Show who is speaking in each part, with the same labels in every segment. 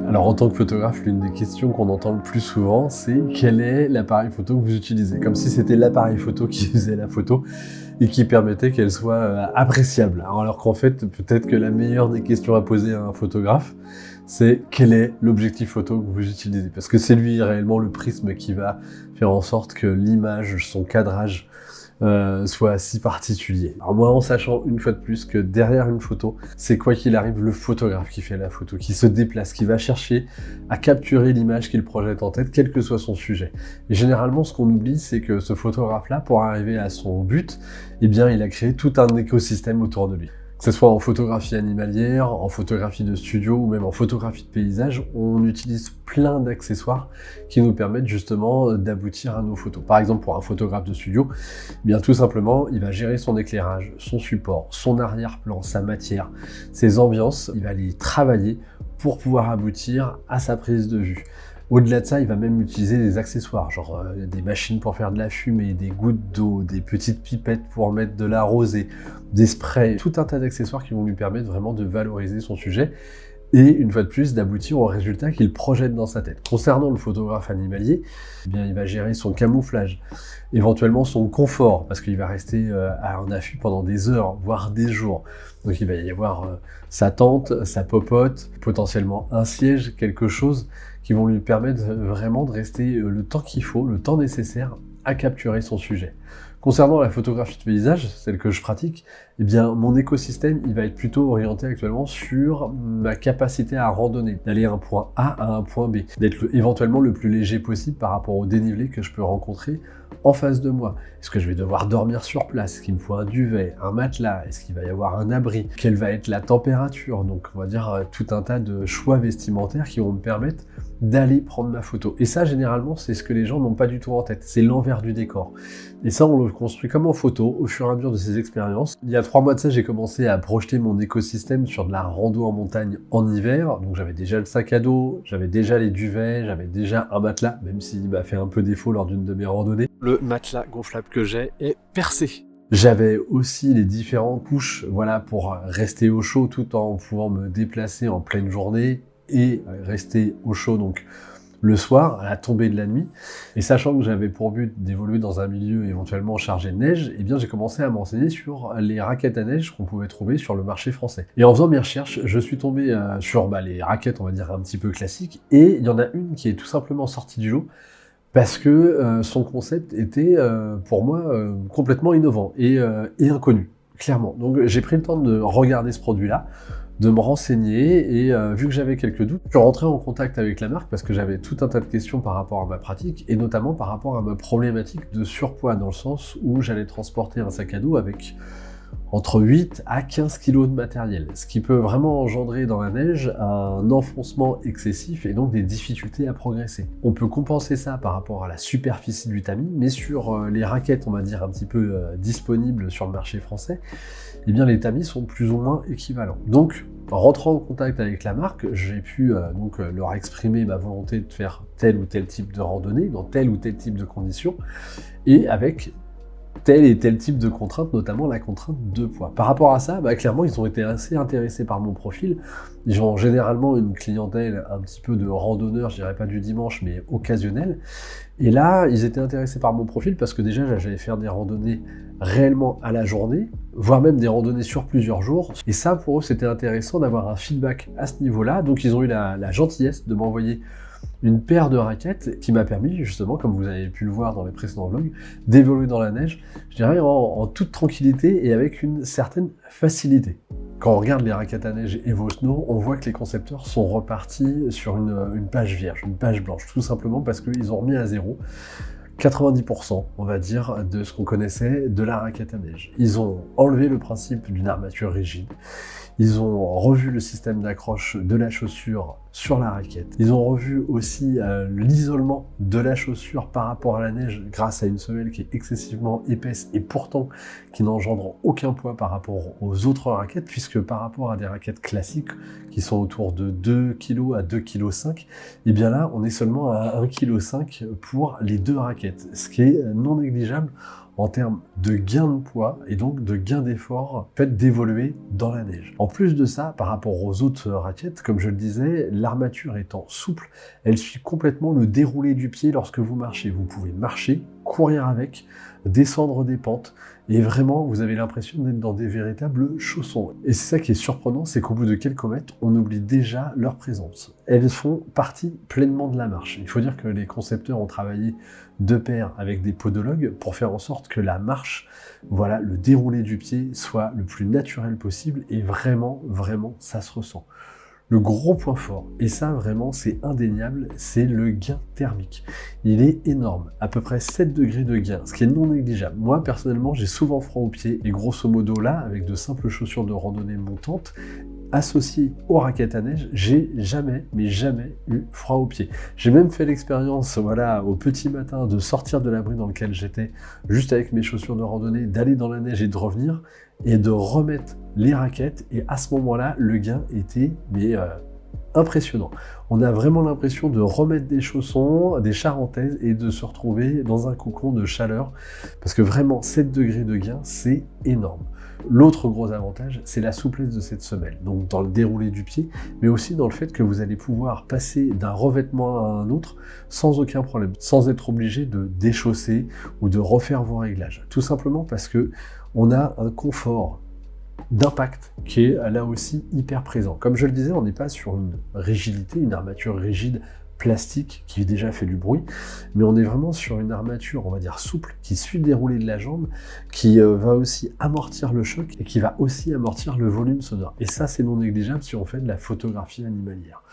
Speaker 1: Alors en tant que photographe, l'une des questions qu'on entend le plus souvent, c'est quel est l'appareil photo que vous utilisez? Comme si c'était l'appareil photo qui faisait la photo et qui permettait qu'elle soit appréciable. Alors qu'en fait, peut-être que la meilleure des questions à poser à un photographe, c'est quel est l'objectif photo que vous utilisez? Parce que c'est lui réellement le prisme qui va faire en sorte que l'image, son cadrage, soit si particulier. Alors moi, en sachant une fois de plus que derrière une photo, c'est quoi qu'il arrive le photographe qui fait la photo, qui se déplace, qui va chercher à capturer l'image qu'il projette en tête, quel que soit son sujet. Et généralement, ce qu'on oublie, c'est que ce photographe-là, pour arriver à son but, eh bien, il a créé tout un écosystème autour de lui. Que ce soit en photographie animalière, en photographie de studio ou même en photographie de paysage, on utilise plein d'accessoires qui nous permettent justement d'aboutir à nos photos. Par exemple, pour un photographe de studio, eh bien tout simplement, il va gérer son éclairage, son support, son arrière-plan, sa matière, ses ambiances, il va les travailler pour pouvoir aboutir à sa prise de vue. Au-delà de ça, il va même utiliser des accessoires, genre des machines pour faire de la fumée, des gouttes d'eau, des petites pipettes pour mettre de la rosée, des sprays, tout un tas d'accessoires qui vont lui permettre vraiment de valoriser son sujet et une fois de plus d'aboutir au résultat qu'il projette dans sa tête. Concernant le photographe animalier, eh bien, il va gérer son camouflage, éventuellement son confort, parce qu'il va rester à un affût pendant des heures, voire des jours. Donc il va y avoir sa tente, sa popote, potentiellement un siège, quelque chose qui vont lui permettre vraiment de rester le temps qu'il faut, le temps nécessaire à capturer son sujet. Concernant la photographie de paysage, celle que je pratique, eh bien, mon écosystème, il va être plutôt orienté actuellement sur ma capacité à randonner, d'aller d'un point A à un point B, d'être éventuellement le plus léger possible par rapport au dénivelé que je peux rencontrer en face de moi. Est-ce que je vais devoir dormir sur place? Est-ce qu'il me faut un duvet, un matelas? Est-ce qu'il va y avoir un abri? Quelle va être la température? Donc, on va dire tout un tas de choix vestimentaires qui vont me permettre d'aller prendre ma photo. Et ça, généralement, c'est ce que les gens n'ont pas du tout en tête. C'est l'envers du décor. Et ça, on le construit comme en photo, au fur et à mesure de ses expériences. Il y a 3 mois de ça, j'ai commencé à projeter mon écosystème sur de la rando en montagne en hiver. Donc j'avais déjà le sac à dos, j'avais déjà les duvets, j'avais déjà un matelas, même s'il m'a fait un peu défaut lors d'une de mes randonnées. Le matelas gonflable que j'ai est percé. J'avais aussi les différentes couches, voilà, pour rester au chaud tout en pouvant me déplacer en pleine journée et rester au chaud, donc le soir, à la tombée de la nuit. Et sachant que j'avais pour but d'évoluer dans un milieu éventuellement chargé de neige, eh bien j'ai commencé à m'enseigner sur les raquettes à neige qu'on pouvait trouver sur le marché français. Et en faisant mes recherches, je suis tombé sur les raquettes, on va dire, un petit peu classiques, et il y en a une qui est tout simplement sortie du lot, parce que son concept était, pour moi, complètement innovant et inconnu, clairement. Donc j'ai pris le temps de regarder ce produit-là, de me renseigner, et vu que j'avais quelques doutes, je suis rentré en contact avec la marque parce que j'avais tout un tas de questions par rapport à ma pratique, et notamment par rapport à ma problématique de surpoids, dans le sens où j'allais transporter un sac à dos avec entre 8 à 15 kg de matériel, ce qui peut vraiment engendrer dans la neige un enfoncement excessif et donc des difficultés à progresser. On peut compenser ça par rapport à la superficie du tamis, mais sur les raquettes, on va dire, un petit peu disponibles sur le marché français, eh bien les tamis sont plus ou moins équivalents. Donc, en rentrant en contact avec la marque, j'ai pu leur exprimer ma volonté de faire tel ou tel type de randonnée, dans tel ou tel type de conditions, et avec tel et tel type de contraintes, notamment la contrainte de poids. Par rapport à ça, clairement, ils ont été assez intéressés par mon profil. Ils ont généralement une clientèle un petit peu de randonneurs, je dirais pas du dimanche, mais occasionnelle. Et là, ils étaient intéressés par mon profil parce que déjà, j'allais faire des randonnées réellement à la journée, voire même des randonnées sur plusieurs jours. Et ça, pour eux, c'était intéressant d'avoir un feedback à ce niveau-là. Donc, ils ont eu la gentillesse de m'envoyer une paire de raquettes qui m'a permis, justement, comme vous avez pu le voir dans les précédents vlogs, d'évoluer dans la neige, je dirais en toute tranquillité et avec une certaine facilité. Quand on regarde les raquettes à neige EvoSnow, on voit que les concepteurs sont repartis sur une page vierge, une page blanche, tout simplement parce qu'ils ont remis à zéro 90%, on va dire, de ce qu'on connaissait de la raquette à neige. Ils ont enlevé le principe d'une armature rigide. Ils ont revu le système d'accroche de la chaussure sur la raquette. Ils ont revu aussi l'isolement de la chaussure par rapport à la neige grâce à une semelle qui est excessivement épaisse et pourtant qui n'engendre aucun poids par rapport aux autres raquettes, puisque par rapport à des raquettes classiques qui sont autour de 2 kg à 2,5 kg, et bien là on est seulement à 1,5 kg pour les deux raquettes, ce qui est non négligeable en termes de gain de poids et donc de gain d'effort, fait d'évoluer dans la neige. En plus de ça, par rapport aux autres raquettes, comme je le disais, l'armature étant souple, elle suit complètement le déroulé du pied lorsque vous marchez. Vous pouvez marcher, courir avec, descendre des pentes, et vraiment, vous avez l'impression d'être dans des véritables chaussons. Et c'est ça qui est surprenant, c'est qu'au bout de quelques mètres, on oublie déjà leur présence. Elles font partie pleinement de la marche. Il faut dire que les concepteurs ont travaillé de pair avec des podologues pour faire en sorte que la marche, voilà, le déroulé du pied soit le plus naturel possible, et vraiment, ça se ressent. Le gros point fort, et ça vraiment c'est indéniable, c'est le gain thermique. Il est énorme, à peu près 7 degrés de gain, ce qui est non négligeable. Moi personnellement j'ai souvent froid aux pieds, et grosso modo là, avec de simples chaussures de randonnée montantes, associées aux raquettes à neige, j'ai jamais eu froid aux pieds. J'ai même fait l'expérience, voilà, au petit matin, de sortir de l'abri dans lequel j'étais, juste avec mes chaussures de randonnée, d'aller dans la neige et de revenir, et de remettre les raquettes, et à ce moment-là, le gain était impressionnant. On a vraiment l'impression de remettre des chaussons, des charentaises, et de se retrouver dans un cocon de chaleur, parce que vraiment, 7 degrés de gain, c'est énorme. L'autre gros avantage, c'est la souplesse de cette semelle, donc dans le déroulé du pied, mais aussi dans le fait que vous allez pouvoir passer d'un revêtement à un autre sans aucun problème, sans être obligé de déchausser ou de refaire vos réglages. Tout simplement parce que on a un confort d'impact qui est là aussi hyper présent. Comme je le disais, on n'est pas sur une rigidité, une armature rigide plastique qui déjà fait du bruit, mais on est vraiment sur une armature, on va dire souple, qui suit le déroulé de la jambe, qui va aussi amortir le choc et qui va aussi amortir le volume sonore. Et ça, c'est non négligeable si on fait de la photographie animalière.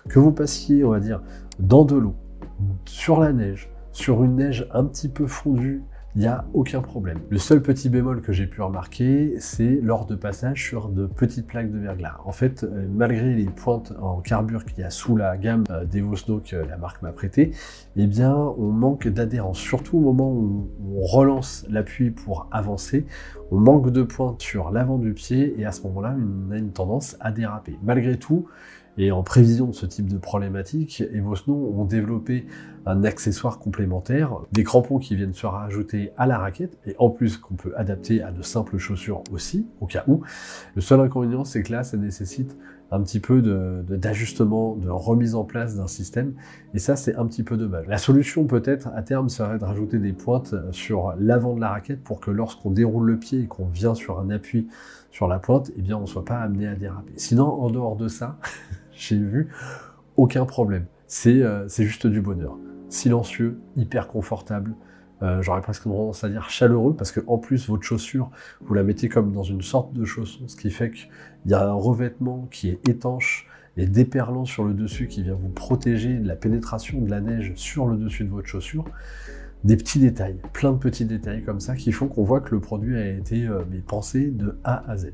Speaker 1: Que vous passiez, on va dire, dans de l'eau, sur la neige, sur une neige un petit peu fondue, il n'y a aucun problème. Le seul petit bémol que j'ai pu remarquer, c'est lors de passage sur de petites plaques de verglas. En fait, malgré les pointes en carbure qu'il y a sous la gamme d'Evo Snow que la marque m'a prêté, eh bien, on manque d'adhérence. Surtout au moment où on relance l'appui pour avancer, on manque de pointe sur l'avant du pied, et à ce moment-là, on a une tendance à déraper. Malgré tout, et en prévision de ce type de problématique, Evo Snow ont développé un accessoire complémentaire, des crampons qui viennent se rajouter à la raquette, et en plus qu'on peut adapter à de simples chaussures aussi, au cas où. Le seul inconvénient, c'est que là, ça nécessite un petit peu d'ajustement, de remise en place d'un système, et ça, c'est un petit peu dommage. La solution, peut-être, à terme, serait de rajouter des pointes sur l'avant de la raquette pour que lorsqu'on déroule le pied et qu'on vient sur un appui sur la pointe, eh bien, on ne soit pas amené à déraper. Sinon, en dehors de ça, j'ai vu aucun problème. C'est juste du bonheur. Silencieux, hyper confortable, j'aurais presque tendance à dire chaleureux, parce que en plus votre chaussure, vous la mettez comme dans une sorte de chausson, ce qui fait qu'il y a un revêtement qui est étanche et déperlant sur le dessus, qui vient vous protéger de la pénétration de la neige sur le dessus de votre chaussure. Des petits détails, plein de petits détails comme ça, qui font qu'on voit que le produit a été pensé de A à Z.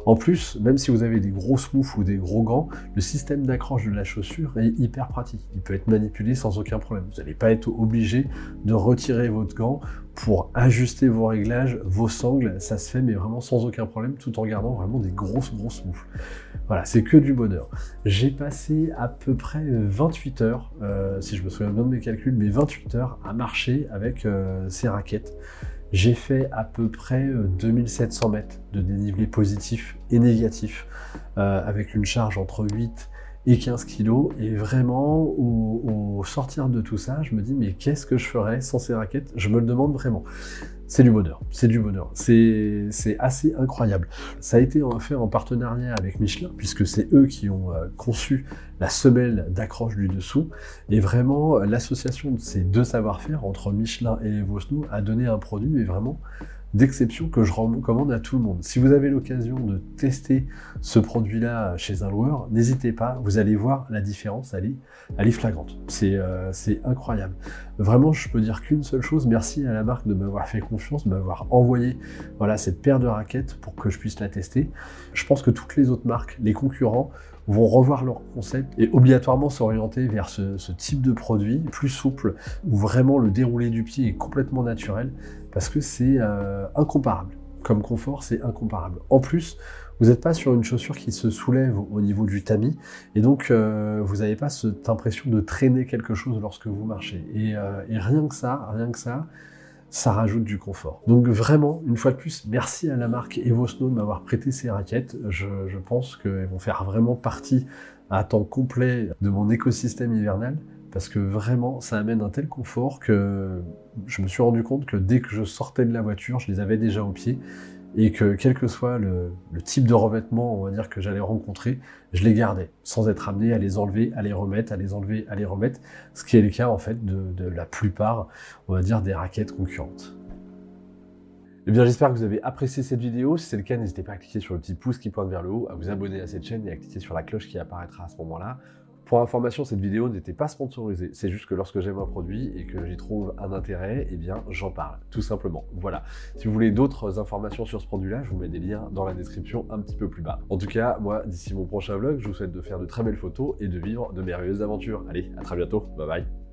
Speaker 1: En plus, même si vous avez des grosses moufles ou des gros gants, le système d'accroche de la chaussure est hyper pratique. Il peut être manipulé sans aucun problème. Vous n'allez pas être obligé de retirer votre gant pour ajuster vos réglages, vos sangles. Ça se fait, mais vraiment sans aucun problème, tout en gardant vraiment des grosses moufles. Voilà, c'est que du bonheur. J'ai passé à peu près 28 heures, si je me souviens bien de mes calculs, mais 28 heures à marcher avec ces raquettes. J'ai fait à peu près 2700 mètres de dénivelé positif et négatif, avec une charge entre 8 et 15 kilos, et vraiment, au sortir de tout ça, je me dis, mais qu'est-ce que je ferais sans ces raquettes? Je me le demande vraiment. C'est du bonheur, c'est du bonheur, c'est assez incroyable. Ça a été fait en partenariat avec Michelin, puisque c'est eux qui ont conçu la semelle d'accroche du dessous, et vraiment l'association de ces deux savoir-faire entre Michelin et Evo Snow a donné un produit, mais vraiment d'exception, que je recommande à tout le monde. Si vous avez l'occasion de tester ce produit-là chez un loueur, n'hésitez pas, vous allez voir la différence, elle est flagrante. C'est incroyable. Vraiment, je peux dire qu'une seule chose, merci à la marque de m'avoir fait confiance, de m'avoir envoyé voilà, cette paire de raquettes pour que je puisse la tester. Je pense que toutes les autres marques, les concurrents, vont revoir leur concept et obligatoirement s'orienter vers ce type de produit plus souple, où vraiment le déroulé du pied est complètement naturel, parce que c'est incomparable. Comme confort, c'est incomparable. En plus, vous n'êtes pas sur une chaussure qui se soulève au niveau du tamis, et donc vous n'avez pas cette impression de traîner quelque chose lorsque vous marchez. Et rien que ça, ça rajoute du confort. Donc vraiment, une fois de plus, merci à la marque EvoSnow de m'avoir prêté ces raquettes. Je pense qu'elles vont faire vraiment partie à temps complet de mon écosystème hivernal, parce que vraiment, ça amène un tel confort que je me suis rendu compte que dès que je sortais de la voiture, je les avais déjà au pied, et que quel que soit le type de revêtement, on va dire, que j'allais rencontrer, je les gardais, sans être amené à les enlever, à les remettre, à les enlever, à les remettre, ce qui est le cas en fait de la plupart, on va dire, des raquettes concurrentes. Eh bien, j'espère que vous avez apprécié cette vidéo. Si c'est le cas, n'hésitez pas à cliquer sur le petit pouce qui pointe vers le haut, à vous abonner à cette chaîne et à cliquer sur la cloche qui apparaîtra à ce moment-là. Pour information, cette vidéo n'était pas sponsorisée. C'est juste que lorsque j'aime un produit et que j'y trouve un intérêt, eh bien, j'en parle, tout simplement. Voilà. Si vous voulez d'autres informations sur ce produit-là, je vous mets des liens dans la description un petit peu plus bas. En tout cas, moi, d'ici mon prochain vlog, je vous souhaite de faire de très belles photos et de vivre de merveilleuses aventures. Allez, à très bientôt. Bye bye.